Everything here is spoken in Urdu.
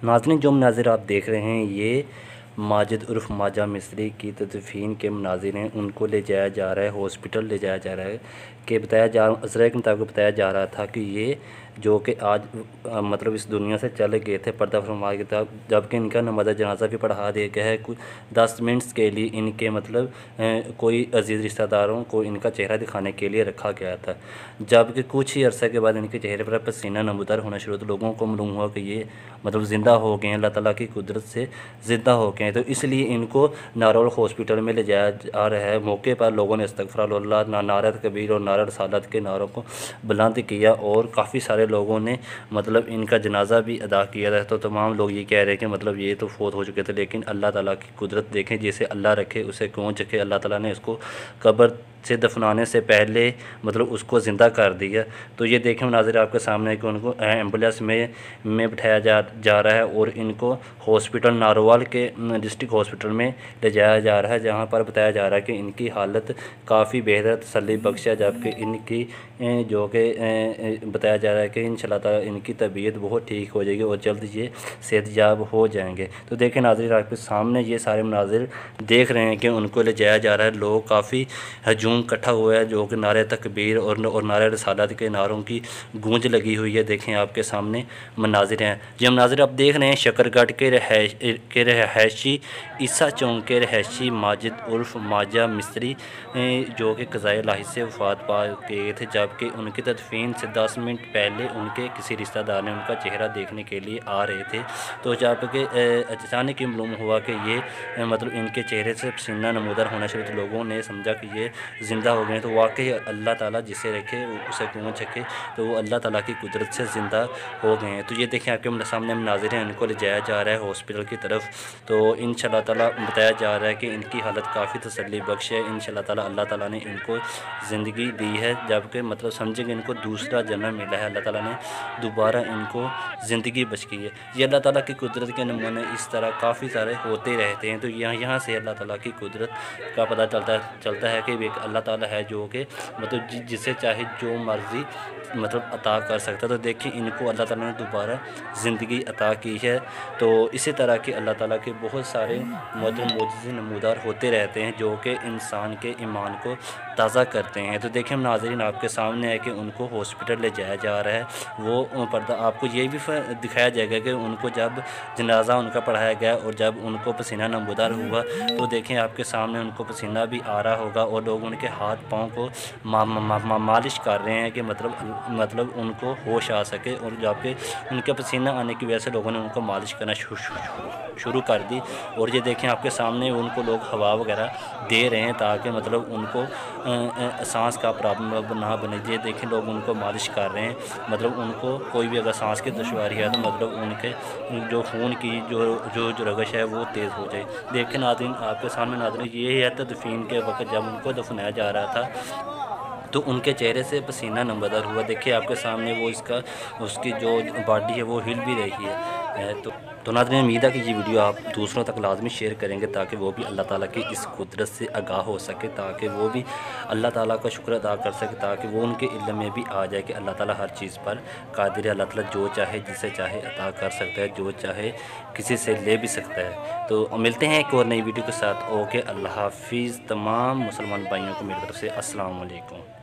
ناظرین، جو مناظر آپ دیکھ رہے ہیں یہ ماجد عرف ماجہ مصری کی تدفین کے مناظر ہیں۔ ان کو لے جایا جا رہا ہے، ہاسپٹل لے جایا جا رہا ہے کہ ذرائع کے مطابق بتایا جا رہا تھا کہ یہ جو کہ آج مطلب اس دنیا سے چلے گئے تھے پردہ فرما کے تھا، جبکہ ان کا نماز جنازہ بھی پڑھا دیا گیا ہے۔ 10 منٹس کے لیے ان کے مطلب کوئی عزیز رشتہ داروں کو ان کا چہرہ دکھانے کے لیے رکھا گیا تھا، جبکہ کچھ ہی عرصہ کے بعد ان کے چہرے پر پسینہ نمودار ہونا شروع ہوا تو لوگوں کو معلوم ہوا کہ یہ مطلب زندہ ہو گئے ہیں، اللہ تعالیٰ کی قدرت سے زندہ ہو گئے ہیں۔ تو اس لیے ان کو نارول ہاسپٹل میں لے جایا جا رہا ہے۔ موقع پر لوگوں نے استغفر اللہ، نعرہ تکبیر اور نعرہ رسالت کے نعروں کو بلند کیا اور کافی سارے لوگوں نے مطلب ان کا جنازہ بھی ادا کیا تھا۔ تو تمام لوگ یہ کہہ رہے ہیں کہ مطلب یہ تو فوت ہو چکے تھے، لیکن اللہ تعالیٰ کی قدرت دیکھیں، جسے اللہ رکھے اسے کون چکے۔ اللہ تعالیٰ نے اس کو قبر سے دفنانے سے پہلے مطلب اس کو زندہ کر دیا۔ تو یہ دیکھیں مناظر آپ کے سامنے ہے کہ ان کو ایمبولینس میں بٹھایا جا رہا ہے اور ان کو ہاسپٹل ناروال کے ڈسٹرکٹ ہاسپٹل میں لے جایا جا رہا ہے، جہاں پر بتایا جا رہا ہے کہ ان کی حالت کافی بہتر تسلی بخش ہے، جبکہ ان کی جو کہ بتایا جا رہا ہے کہ انشاءاللہ تعالیٰ ان کی طبیعت بہت ٹھیک ہو جائے گی اور جلد یہ صحت یاب ہو جائیں گے۔ تو دیکھیں ناظرین، آپ کے سامنے یہ سارے مناظر دیکھ رہے ہیں کہ ان کو لے جایا جا رہا ہے۔ لوگ کافی ہجوم اکٹھا ہوا ہے، جو کہ نعرہ تکبیر اور نعرہ رسالت کے نعروں کی گونج لگی ہوئی ہے۔ دیکھیں آپ کے سامنے مناظر ہیں، یہ مناظر آپ دیکھ رہے ہیں شکرگڑھ کے رہائشی عیسیٰ چونک کے رہائشی ماجد عرف ماجہ مصری جو کہ قضائے الہی سے وفات پا گئے تھے، جبکہ ان کی تدفین سے 10 منٹ پہلے ان کے کسی رشتہ دار نے ان کا چہرہ دیکھنے کے لیے آ رہے تھے۔ تو جبکہ اچانک معلوم ہوا کہ یہ مطلب ان کے چہرے سے پسینہ نمودار ہونا شروع، تو لوگوں نے سمجھا کہ یہ زندہ ہو گئے۔ تو واقعی اللہ تعالیٰ جسے رکھے اسے کون چکے، تو وہ اللہ تعالیٰ کی قدرت سے زندہ ہو گئے ہیں۔ تو یہ دیکھیں آپ کے سامنے مناظر ہیں، ان کو لے جایا جا رہا ہے ہاسپٹل کی طرف۔ تو انشاءاللہ تعالیٰ بتایا جا رہا ہے کہ ان کی حالت کافی تسلی بخش ہے۔ انشاءاللہ تعالیٰ اللہ تعالیٰ نے ان کو زندگی دی ہے، جبکہ مطلب سمجھیں کہ ان کو دوسرا جنم ملا ہے، اللہ تعالیٰ نے دوبارہ ان کو زندگی بخش کی ہے۔ یہ اللہ تعالیٰ کی قدرت کے نمونے اس طرح کافی سارے ہوتے رہتے ہیں۔ تو یہاں سے اللہ تعالیٰ کی قدرت کا پتہ چلتا ہے کہ ایک اللہ تعالیٰ ہے جو کہ مطلب جسے چاہے جو مرضی مطلب عطا کر سکتا ہے۔ تو دیکھیں ان کو اللہ تعالیٰ نے دوبارہ زندگی عطا کی ہے۔ تو اسی طرح کے اللہ تعالیٰ کے بہت سارے معجزے نمودار ہوتے رہتے ہیں جو کہ انسان کے ایمان کو تازہ کرتے ہیں۔ تو دیکھیں ناظرین آپ کے سامنے ہے کہ ان کو ہاسپٹل لے جایا جا رہا ہے۔ وہ پردہ آپ کو یہ بھی دکھایا جائے گا کہ ان کو جب جنازہ ان کا پڑھایا گیا اور جب ان کو پسینہ نمودار ہوا، تو دیکھیں آپ کے سامنے ان کو پسینہ بھی آ رہا ہوگا اور لوگ ان کے ہاتھ پاؤں کو مالش کر رہے ہیں کہ مطلب ان کو ہوش آ سکے، اور جبکہ ان کے پسینہ آنے کی وجہ سے لوگوں نے ان کو مالش کرنا شروع کر دی۔ اور یہ دیکھیں آپ کے سامنے ان کو لوگ ہوا وغیرہ دے رہے ہیں تاکہ مطلب ان کو سانس کا پرابلم نہ بنے۔ یہ دیکھیں لوگ ان کو مالش کر رہے ہیں، مطلب ان کو کوئی بھی اگر سانس کی دشواری ہے تو مطلب ان کے جو خون کی جو رگش ہے وہ تیز ہو جائے۔ دیکھیں ناظرین آپ کے سامنے ناظرین یہ ہے تدفین کے وقت جب ان کو دفنایا جا رہا تھا، تو ان کے چہرے سے پسینہ نمودار ہوا۔ دیکھیں آپ کے سامنے وہ اس کی جو باڈی ہے وہ ہل بھی رہی ہے۔ تو ناظرین امید ہے کہ یہ ویڈیو آپ دوسروں تک لازمی شیئر کریں گے تاکہ وہ بھی اللہ تعالیٰ کی اس قدرت سے آگاہ ہو سکے، تاکہ وہ بھی اللہ تعالیٰ کا شکر ادا کر سکے، تاکہ وہ ان کے علم میں بھی آ جائے کہ اللہ تعالیٰ ہر چیز پر قادر ہے۔ اللہ تعالیٰ جو چاہے جسے چاہے عطا کر سکتا ہے، جو چاہے کسی سے لے بھی سکتا ہے۔ تو ملتے ہیں ایک اور نئی ویڈیو کے ساتھ۔ اوکے، اللہ حافظ تمام مسلمان بھائیوں کو میری طرف سے السلام علیکم۔